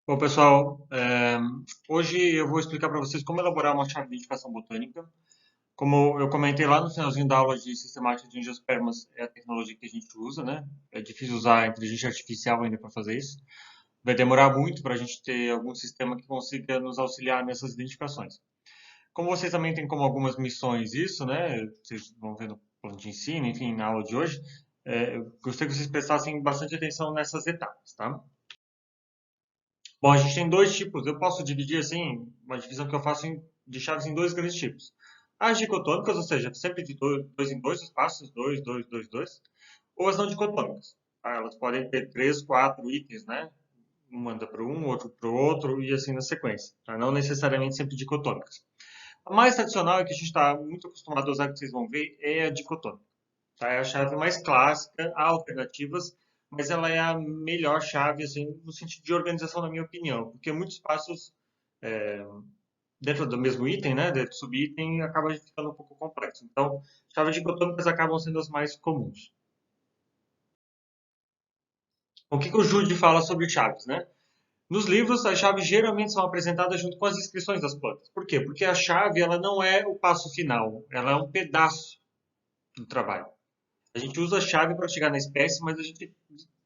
Bom, pessoal, hoje eu vou explicar para vocês como elaborar uma chave de identificação botânica. Como eu comentei lá no finalzinho da aula de sistemática de angiospermas, é a tecnologia que a gente usa, né? É difícil usar a inteligência artificial ainda para fazer isso. Vai demorar muito para a gente ter algum sistema que consiga nos auxiliar nessas identificações. Como vocês também têm como algumas missões isso, né? Vocês vão ver no plano de ensino, enfim, na aula de hoje. Eu gostaria que vocês prestassem bastante atenção nessas etapas, tá? Bom, a gente tem dois tipos. Eu posso dividir assim, uma divisão que eu faço de chaves em dois grandes tipos. As dicotômicas, ou seja, sempre de dois em dois espaços, dois, dois, dois, dois. Ou as não dicotômicas. Tá? Elas podem ter três, quatro itens, né? Um manda para um, outro para o outro e assim na sequência. Tá? Não necessariamente sempre dicotômicas. A mais tradicional, que a gente está muito acostumado a usar, que vocês vão ver, é a dicotômica. Tá? É a chave mais clássica, há alternativas, mas ela é a melhor chave, assim, no sentido de organização, na minha opinião, porque muitos passos dentro do mesmo item, né, dentro do subitem, acaba ficando um pouco complexo. Então, chaves dicotômicas acabam sendo as mais comuns. O que o Jude fala sobre chaves, né? Nos livros, as chaves geralmente são apresentadas junto com as descrições das plantas. Por quê? Porque a chave ela não é o passo final, ela é um pedaço do trabalho. A gente usa a chave para chegar na espécie, mas a gente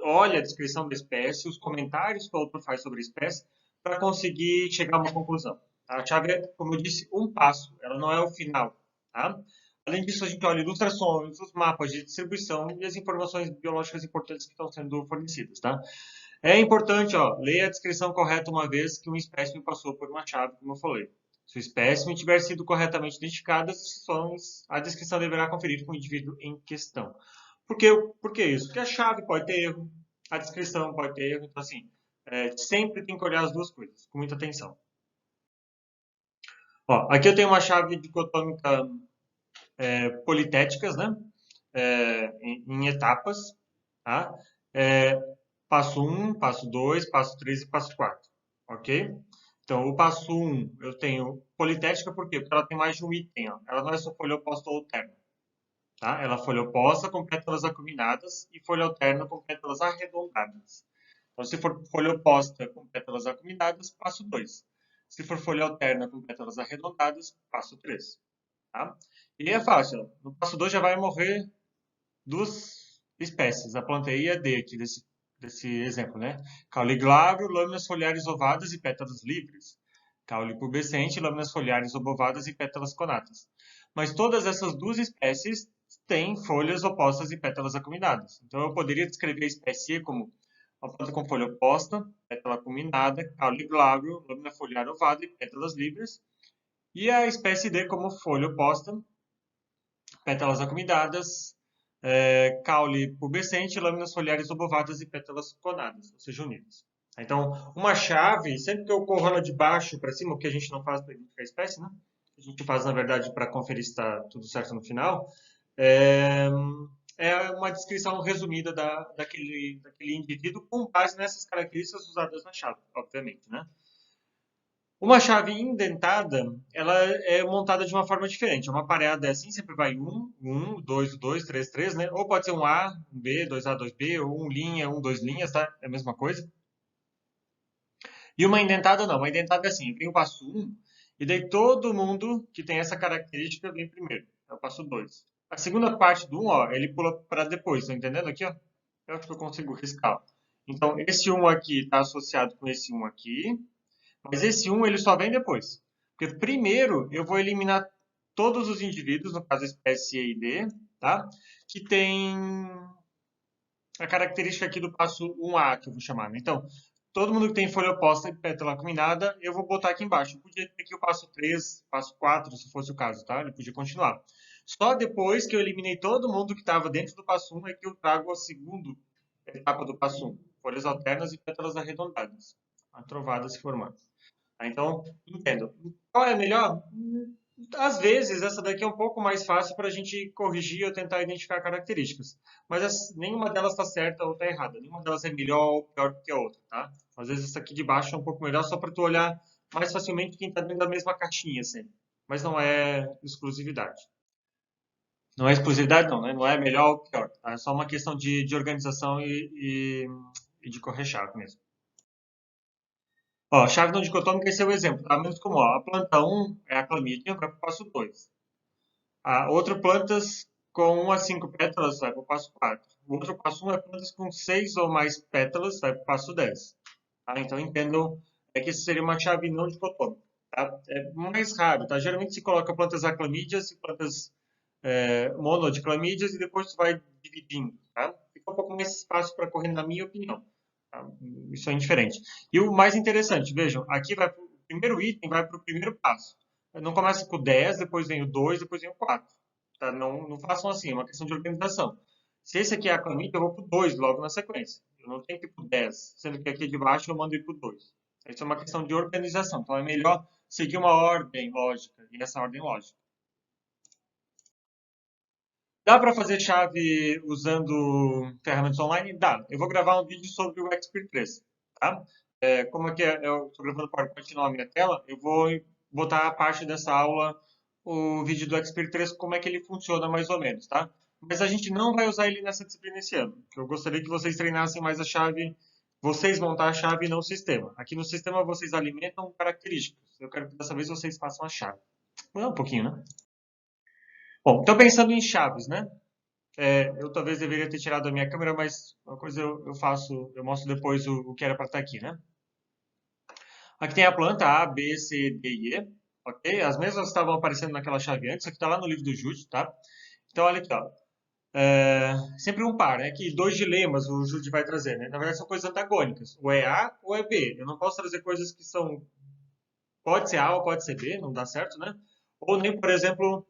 olha a descrição da espécie, os comentários que o autor faz sobre a espécie, para conseguir chegar a uma conclusão. A chave é, como eu disse, um passo, ela não é o final. Tá? Além disso, a gente olha ilustrações, os mapas de distribuição e as informações biológicas importantes que estão sendo fornecidas. Tá? É importante, ler a descrição correta uma vez que um espécime passou por uma chave, como eu falei. Se o espécime tiver sido corretamente identificado, a descrição deverá conferir com o indivíduo em questão. Por que isso? Porque a chave pode ter erro, a descrição pode ter erro, então assim, sempre tem que olhar as duas coisas, com muita atenção. Ó, aqui eu tenho uma chave dicotômica politéticas, né? Em etapas, tá? É, passo um, passo 2, passo 3 e passo 4, ok? Então, o passo um eu tenho politética, por quê? Porque ela tem mais de um item, ó. Ela não é só folha oposta ou alterna, tá? Ela é folha oposta com pétalas acuminadas e folha alterna com pétalas arredondadas. Então, se for folha oposta com pétalas acuminadas, passo 2. Se for folha alterna com pétalas arredondadas, passo 3. Tá? E é fácil. No passo 2 já vai morrer duas espécies, a planta E e a D aqui desse exemplo, né? Caule glabro, lâminas foliares ovadas e pétalas livres. Caule pubescente, lâminas foliares obovadas e pétalas conatas. Mas todas essas duas espécies têm folhas opostas e pétalas acuminadas. Então eu poderia descrever a espécie E como uma planta com folha oposta, pétala acuminada, caule glabro, lâmina foliar ovada e pétalas livres. E a espécie D como folha oposta, pétalas acuminadas, caule pubescente, lâminas foliares obovadas e pétalas conadas, ou seja, unidas. Então, uma chave, sempre que eu corro ela de baixo para cima, o que a gente não faz para identificar a espécie, né? A gente faz, na verdade, para conferir se está tudo certo no final, é, é uma descrição resumida daquele indivíduo com base nessas características usadas na chave, obviamente, né? Uma chave indentada, ela é montada de uma forma diferente. Uma pareada é assim, sempre vai um, dois, dois, três, três, né? Ou pode ser um A, um B, dois A, dois B, ou um linha, um, dois linhas, tá? É a mesma coisa. E uma indentada não. Uma indentada é assim, vem o passo um, e daí todo mundo que tem essa característica vem primeiro. É o passo 2. A segunda parte do um, ó, ele pula para depois, tá entendendo aqui, ó? Eu acho que eu consigo riscar. Então, esse um aqui está associado com esse um aqui. Mas esse um ele só vem depois. Porque primeiro eu vou eliminar todos os indivíduos, no caso a espécie E e D, tá? Que tem a característica aqui do passo 1A, que eu vou chamar, né? Então, todo mundo que tem folha oposta e pétala acuminada, eu vou botar aqui embaixo. Eu podia ter aqui o passo 3, passo 4, se fosse o caso, tá? Ele podia continuar. Só depois que eu eliminei todo mundo que estava dentro do passo 1 é que eu trago a segunda etapa do passo 1. Folhas alternas e pétalas arredondadas. A trovada se formando. Tá? Então, entendo. Qual é a melhor? Às vezes, essa daqui é um pouco mais fácil para a gente corrigir ou tentar identificar características. Mas nenhuma delas está certa ou está errada. Nenhuma delas é melhor ou pior que a outra, tá? Às vezes essa aqui de baixo é um pouco melhor só para tu olhar mais facilmente quem está dentro da mesma caixinha sempre. Mas não é exclusividade. Não é exclusividade não, né? Não é melhor ou pior. Tá? É só uma questão de organização e de correr chave mesmo. Ó, chave não dicotômica, esse é o exemplo, tá? Menos comum, ó. A planta um é a clamídia, vai para o passo 2. A outra, plantas com 1 a 5 pétalas, vai para o passo 4. O outro passo 1 é plantas com 6 ou mais pétalas, vai para o passo 10. Tá? Então, entendam que isso seria uma chave não dicotômica. Tá? É mais raro, tá? Geralmente se coloca plantas aclamídeas e plantas monodiclamídeas e depois tu vai dividindo, tá? Fica um pouco mais espaço para correr, na minha opinião. Tá? Isso é indiferente. E o mais interessante, vejam, aqui vai pro, o primeiro item vai para o primeiro passo. Não começa com o 10, depois vem o 2, depois vem o 4. Tá? Não façam assim, é uma questão de organização. Se esse aqui é a clamídia, eu vou para o 2 logo na sequência. Eu não tenho que ir para o 10, sendo que aqui de baixo eu mando ir para o 2. Isso é uma questão de organização. Então é melhor seguir uma ordem lógica, e essa ordem lógica. Dá para fazer chave usando ferramentas online? Dá. Eu vou gravar um vídeo sobre o XP 3, tá? Como aqui eu estou gravando para continuar a minha tela, eu vou botar a parte dessa aula, o vídeo do XP 3, como é que ele funciona mais ou menos, tá? Mas a gente não vai usar ele nessa disciplina esse ano. Eu gostaria que vocês treinassem mais a chave, vocês montar a chave e não o sistema. Aqui no sistema vocês alimentam características. Eu quero que dessa vez vocês façam a chave. Mudar um pouquinho, né? Bom, então pensando em chaves, né? Eu talvez deveria ter tirado a minha câmera, mas uma coisa eu faço, eu mostro depois o que era para estar aqui, né? Aqui tem a planta A, B, C, D e E, ok? As mesmas estavam aparecendo naquela chave antes, aqui está lá no livro do Jude, tá? Então, olha aqui, ó. Sempre um par, né? Que dois dilemas o Jude vai trazer, né? Na verdade, são coisas antagônicas. Ou é A ou é B. Eu não posso trazer coisas que são... Pode ser A ou pode ser B, não dá certo, né? Ou nem, por exemplo,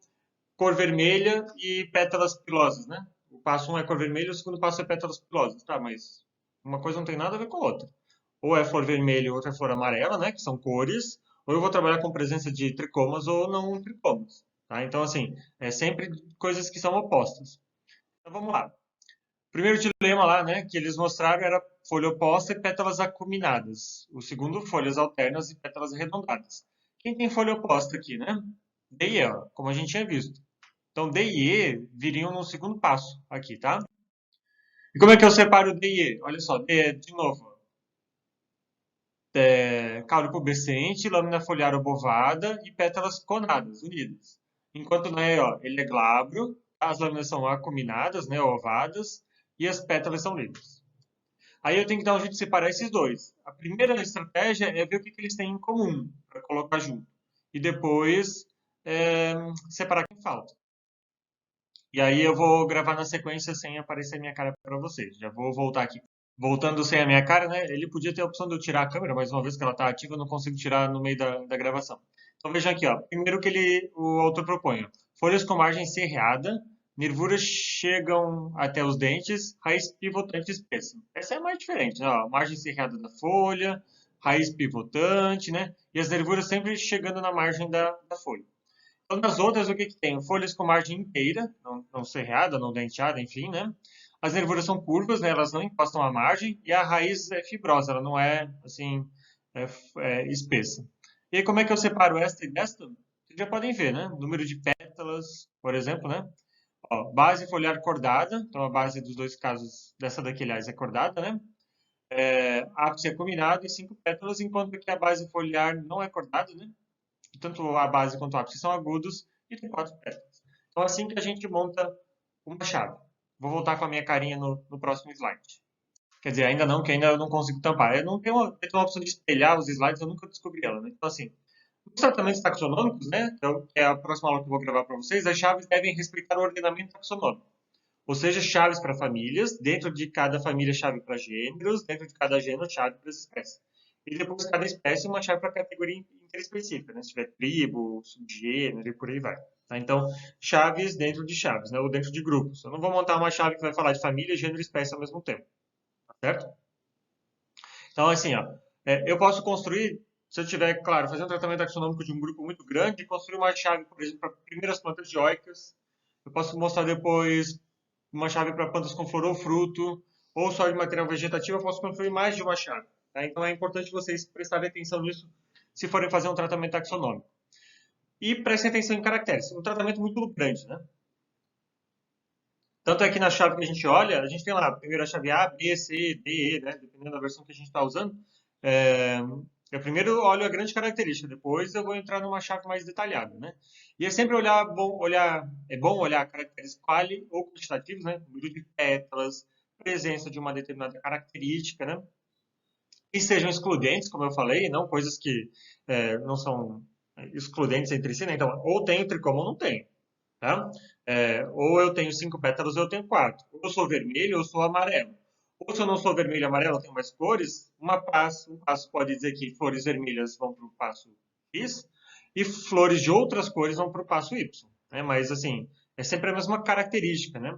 cor vermelha e pétalas pilosas, né? O passo um é cor vermelha, o segundo passo é pétalas pilosas. Tá, mas uma coisa não tem nada a ver com a outra. Ou é flor vermelha, outra é flor amarela, né? Que são cores. Ou eu vou trabalhar com presença de tricomas ou não tricomas. Tá? Então, assim, é sempre coisas que são opostas. Então, vamos lá. O primeiro dilema lá, né, que eles mostraram era folha oposta e pétalas acuminadas. O segundo, folhas alternas e pétalas arredondadas. Quem tem folha oposta aqui, né? D e E, ó, como a gente tinha visto. Então, D e E viriam no segundo passo aqui, tá? E como é que eu separo D e E? Olha só, D é, de novo, caule pubescente, lâmina foliar obovada e pétalas connadas, unidas. Enquanto na E, ó, ele é glabro, as lâminas são acuminadas, né, ovadas, e as pétalas são livres. Aí eu tenho que dar um jeito de separar esses dois. A primeira estratégia é ver o que eles têm em comum, para colocar junto. E depois separar quem falta. E aí eu vou gravar na sequência sem aparecer minha cara para vocês. Já vou voltar aqui. Voltando sem a minha cara, né? Ele podia ter a opção de eu tirar a câmera, mas uma vez que ela está ativa, eu não consigo tirar no meio da gravação. Então vejam aqui, ó. Primeiro que o autor propõe, ó. Folhas com margem serrada, nervuras chegam até os dentes, raiz pivotante espessa. Essa é a mais diferente, né? Ó, margem serrada da folha, raiz pivotante, né? E as nervuras sempre chegando na margem da folha. Então, nas outras, o que que tem? Folhas com margem inteira, não serrada, não denteada, enfim, né? As nervuras são curvas, né? Elas não encostam à margem e a raiz é fibrosa, ela não é, assim, espessa. E aí, como é que eu separo esta e desta? Vocês já podem ver, né? Número de pétalas, por exemplo, né? Ó, base foliar cordada, então a base dos dois casos, dessa daqui, aliás, é cordada, né? Ápice é combinado e 5 pétalas, enquanto que a base foliar não é cordada, né? Tanto a base quanto o ápice são agudos e tem 4 pétalas. Então, assim que a gente monta uma chave. Vou voltar com a minha carinha no próximo slide. Quer dizer, ainda não, que ainda eu não consigo tampar. Eu não tenho uma opção de espelhar os slides, eu nunca descobri ela, né? Então, assim, os tratamentos taxonômicos, né, que é a próxima aula que eu vou gravar para vocês, as chaves devem respeitar o ordenamento taxonômico. Ou seja, chaves para famílias, dentro de cada família, chave para gêneros, dentro de cada gênero, chave para as espécies. E depois, cada espécie, uma chave para categoria interespecífica, né? Se tiver tribo, subgênero e por aí vai. Tá? Então, chaves dentro de chaves, né? Ou dentro de grupos. Eu não vou montar uma chave que vai falar de família, gênero e espécie ao mesmo tempo. Tá certo? Então, assim, ó, eu posso construir, se eu tiver, claro, fazer um tratamento taxonômico de um grupo muito grande, construir uma chave, por exemplo, para primeiras plantas dioicas. Eu posso mostrar depois uma chave para plantas com flor ou fruto, ou só de material vegetativo, eu posso construir mais de uma chave. Tá? Então é importante vocês prestarem atenção nisso se forem fazer um tratamento taxonômico. E prestem atenção em caracteres. Um tratamento muito grande, né? Tanto é que na chave que a gente olha, a gente tem lá a primeira chave A, B, C, D, E, né? Dependendo da versão que a gente está usando. É, Eu primeiro olho a grande característica, depois eu vou entrar numa chave mais detalhada, né? E é sempre é bom olhar caracteres quali ou quantitativos, né? Número de pétalas, presença de uma determinada característica, né? Que sejam excludentes, como eu falei, não coisas que não são excludentes entre si, né? Então, ou tem tricoma ou não tem, tá? Ou eu tenho 5 pétalas ou eu tenho 4. Ou eu sou vermelho ou eu sou amarelo. Ou se eu não sou vermelho e amarelo, eu tenho mais cores, um passo pode dizer que flores vermelhas vão para o passo X e flores de outras cores vão para o passo Y, né? Mas, assim, é sempre a mesma característica, né?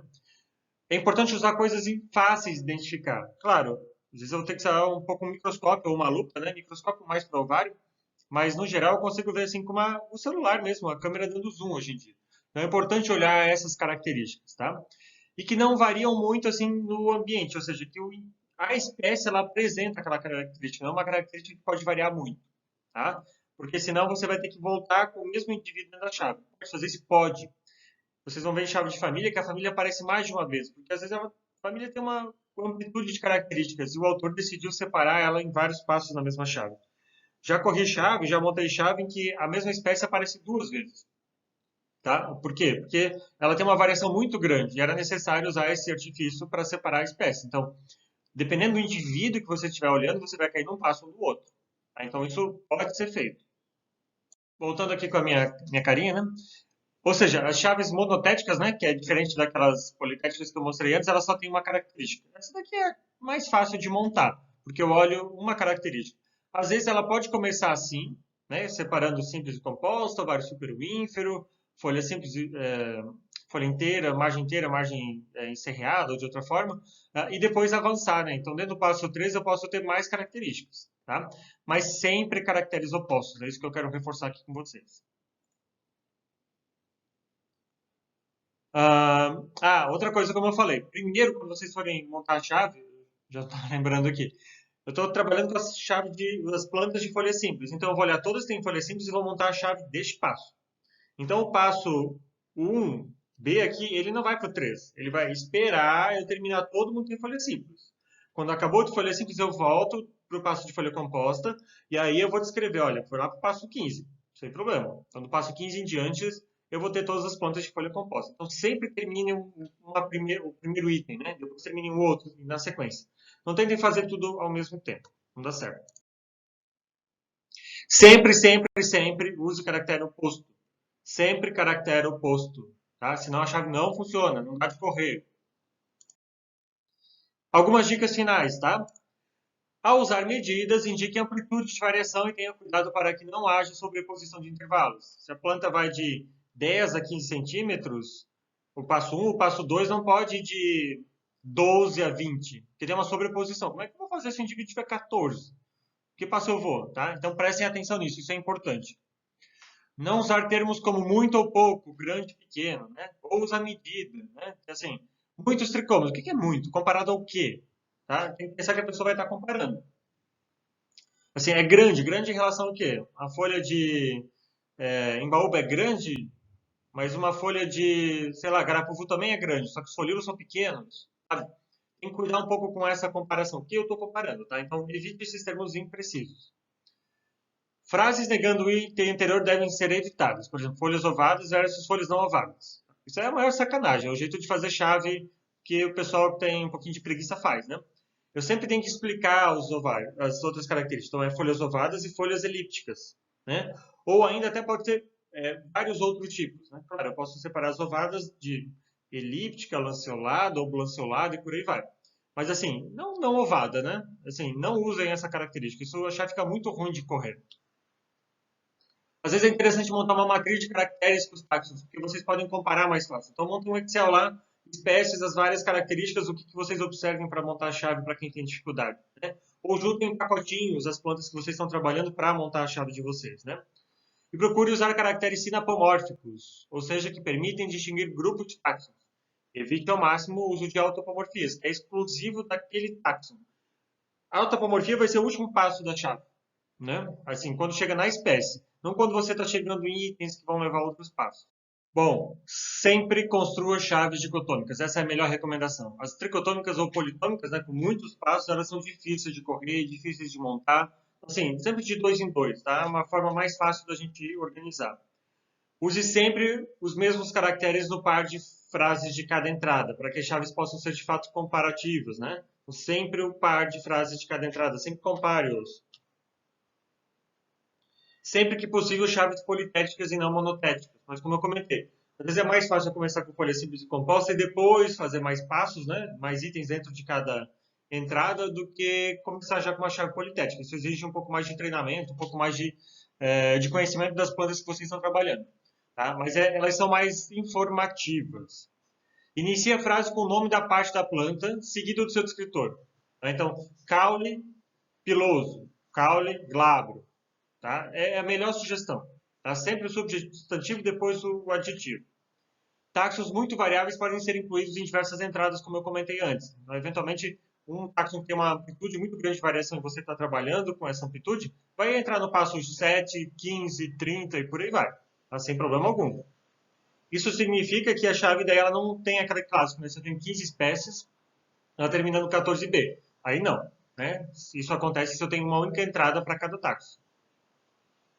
É importante usar coisas fáceis de identificar. Claro, às vezes eu vou ter que usar um pouco um microscópio ou uma lupa, né? Microscópio mais para ovário, mas no geral eu consigo ver assim com o celular mesmo, a câmera dando zoom hoje em dia. Então é importante olhar essas características, tá? E que não variam muito assim no ambiente, ou seja, que a espécie ela apresenta aquela característica, não é uma característica que pode variar muito, tá? Porque senão você vai ter que voltar com o mesmo indivíduo dentro da chave. Pode fazer isso? Pode. Vocês vão ver em chave de família que a família aparece mais de uma vez, porque às vezes a família tem uma amplitude de características e o autor decidiu separar ela em vários passos na mesma chave. Já corri chave, já montei chave em que a mesma espécie aparece 2 vezes. Tá? Por quê? Porque ela tem uma variação muito grande e era necessário usar esse artifício para separar a espécie. Então, dependendo do indivíduo que você estiver olhando, você vai cair num passo ou no outro. Tá? Então, isso pode ser feito. Voltando aqui com a minha carinha, né? Ou seja, as chaves monotéticas, né, que é diferente daquelas politéticas que eu mostrei antes, elas só têm uma característica. Essa daqui é mais fácil de montar, porque eu olho uma característica. Às vezes ela pode começar assim, né, separando simples e composta, ovário super ínfero, folha simples, folha inteira, margem encerreada ou de outra forma, e depois avançar, né? Então, dentro do passo 3 eu posso ter mais características, tá? Mas sempre caracteres opostos, é isso que eu quero reforçar aqui com vocês. Outra coisa, como eu falei, primeiro, quando vocês forem montar a chave, já estou lembrando aqui, eu estou trabalhando com as chaves as plantas de folha simples. Então, eu vou olhar todas que têm folha simples e vou montar a chave deste passo. Então, o passo 1B aqui, ele não vai para o 3. Ele vai esperar eu terminar todo mundo que tem folha simples. Quando acabou de folha simples, eu volto para o passo de folha composta e aí eu vou descrever, olha, foi lá para o passo 15, sem problema. Então, do passo 15 em diante, eu vou ter todas as plantas de folha composta. Então, sempre termine o primeiro item, né? Depois termine o outro na sequência. Não tentem fazer tudo ao mesmo tempo. Não dá certo. Sempre, sempre, sempre use o caractere oposto. Sempre caractere oposto, tá? Senão a chave não funciona, não dá de correr. Algumas dicas finais, tá? Ao usar medidas, indique a amplitude de variação e tenha cuidado para que não haja sobreposição de intervalos. Se a planta vai de 10 a 15 centímetros, o passo 1, o passo 2 não pode ir de 12 a 20, porque tem uma sobreposição. Como é que eu vou fazer se o indivíduo tiver 14? Que passo eu vou, tá? Então prestem atenção nisso, isso é importante. Não usar termos como muito ou pouco, grande e pequeno, né? Ou usar medida, né? Assim, muitos tricômetros. O que é muito? Comparado ao quê? Tá? Tem que pensar que a pessoa vai estar comparando. Assim, é grande. Grande em relação ao quê? A folha de embaúba é grande, mas uma folha de, sei lá, garapuvu também é grande, só que os folíolos são pequenos. Sabe? Tem que cuidar um pouco com essa comparação. O que eu estou comparando, tá? Então, evite esses termos imprecisos. Frases negando o item anterior devem ser evitadas. Por exemplo, folhas ovadas versus folhas não ovadas. Isso é a maior sacanagem. É o jeito de fazer chave que o pessoal que tem um pouquinho de preguiça faz, né? Eu sempre tenho que explicar os ovários, as outras características. Então, é folhas ovadas e folhas elípticas, né? Ou ainda até pode ter vários outros tipos, né? Claro, eu posso separar as ovadas de elíptica, lanceolada, oblanceolada e por aí vai. Mas assim, não ovada, né? Assim, não usem essa característica. Isso a chave fica muito ruim de correr. Às vezes é interessante montar uma matriz de caracteres para os táxons, porque vocês podem comparar mais fácil. Então, monta um Excel lá, espécies, as várias características, o que vocês observem para montar a chave para quem tem dificuldade. Né? Ou juntem em pacotinhos as plantas que vocês estão trabalhando para montar a chave de vocês. Né? E procure usar caracteres sinapomórficos, ou seja, que permitem distinguir grupos de táxons. Evite ao máximo o uso de autapomorfias, que é exclusivo daquele táxon. A autapomorfia vai ser o último passo da chave, né? Assim, quando chega na espécie, não quando você está chegando em itens que vão levar a outros passos. Bom, sempre construa chaves dicotômicas. Essa é a melhor recomendação. As tricotômicas ou politômicas, né, com muitos passos, elas são difíceis de correr, difíceis de montar, Assim, sempre de dois em dois, tá? Uma forma mais fácil da gente organizar. Use sempre os mesmos caracteres no par de frases de cada entrada, para que as chaves possam ser de fato comparativas, né? Sempre o par de frases de cada entrada, sempre compare-os. Sempre que possível, chaves politéticas e não monotéticas. Mas como eu comentei, às vezes é mais fácil começar com folha simples e composta e depois fazer mais passos, né? Mais itens dentro de cada entrada do que começar já com uma chave politética. Isso exige um pouco mais de treinamento, um pouco mais de conhecimento das plantas que vocês estão trabalhando. Tá? Mas elas são mais informativas. Inicie a frase com o nome da parte da planta, seguido do seu descritor. Tá? Então, caule piloso, caule glabro. Tá? É a melhor sugestão. Tá? Sempre o substantivo, depois o adjetivo. Taxons muito variáveis podem ser incluídos em diversas entradas, como eu comentei antes. Então, eventualmente, um taxon que tem uma amplitude muito grande de variação e você está trabalhando com essa amplitude, vai entrar no passo 7, 15, 30 e por aí vai. Tá? Sem problema algum. Isso significa que a chave daí ela não tem aquele clássico, né? Você tem 15 espécies, ela termina no 14B. Aí não. Né? Isso acontece se eu tenho uma única entrada para cada taxon.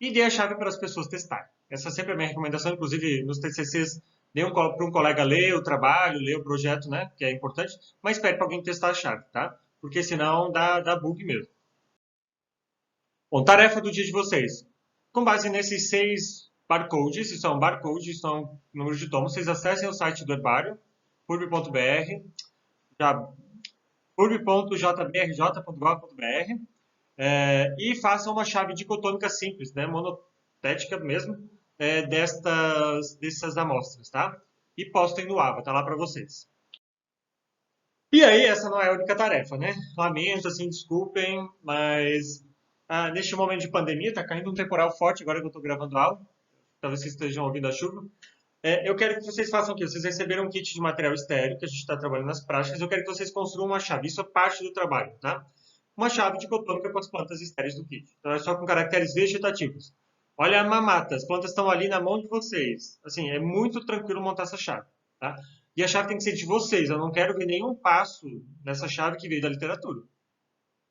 E dê a chave para as pessoas testarem. Essa sempre é a minha recomendação, inclusive nos TCCs, dê para um colega ler o trabalho, ler o projeto, né, que é importante, mas pede para alguém testar a chave, tá? Porque senão dá bug mesmo. Bom, tarefa do dia de vocês. Com base nesses 6 barcodes, isso é um barcode, isso é um número de tomos, vocês acessem o site do herbário, purb.br, purb.jbrj.gov.br, e façam uma chave dicotômica simples, né, monotética mesmo, dessas amostras, tá? E postem no AVA, tá lá para vocês. E aí, essa não é a única tarefa, né? Lamento, assim, desculpem, mas neste momento de pandemia, tá caindo um temporal forte agora que eu estou gravando aula, talvez vocês estejam ouvindo a chuva. Eu quero que vocês façam o quê? Vocês receberam um kit de material estéreo, que a gente está trabalhando nas práticas, eu quero que vocês construam uma chave, isso é parte do trabalho, tá? Uma chave dicotômica com as plantas estéreis do kit. Então é só com caracteres vegetativos. Olha a mamata, as plantas estão ali na mão de vocês. Assim, é muito tranquilo montar essa chave, tá? E a chave tem que ser de vocês, eu não quero ver nenhum passo nessa chave que veio da literatura.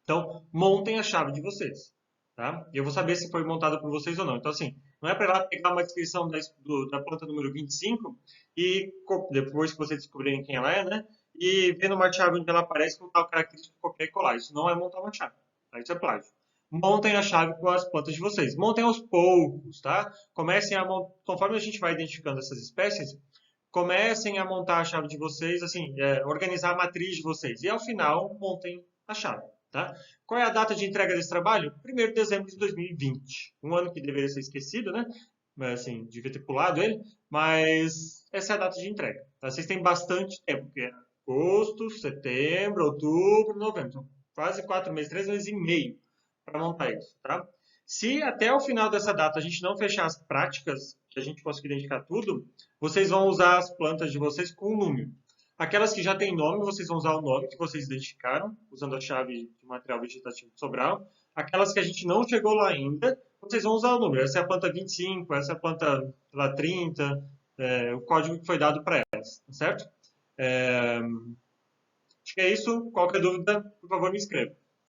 Então, montem a chave de vocês, tá? E eu vou saber se foi montada por vocês ou não. Então, assim, não é para ir lá pegar uma descrição da planta número 25 e, depois que vocês descobrirem quem ela é, né? E ver numa chave onde ela aparece com tal característica, copiar e colar. Isso não é montar uma chave, tá? Isso é plágio. Montem a chave com as plantas de vocês. Montem aos poucos, tá? Comecem a montar, conforme a gente vai identificando essas espécies, comecem a montar a chave de vocês, assim, organizar a matriz de vocês. E ao final, montem a chave. Tá? Qual é a data de entrega desse trabalho? 1º de dezembro de 2020. Um ano que deveria ser esquecido, né? Mas, assim, devia ter pulado ele, mas essa é a data de entrega. Tá? Vocês têm bastante tempo, porque é agosto, setembro, outubro, novembro. São quase 4 meses, 3 meses e meio para montar isso. Tá? Se até o final dessa data a gente não fechar as práticas, que a gente conseguir identificar tudo, vocês vão usar as plantas de vocês com número. Aquelas que já têm nome, vocês vão usar o nome que vocês identificaram, usando a chave de material vegetativo de Sobral. Aquelas que a gente não chegou lá ainda, vocês vão usar o número. Essa é a planta 25, essa é a planta lá 30, o código que foi dado para elas, tá certo? Acho que é isso. Qualquer dúvida, por favor, me escreva.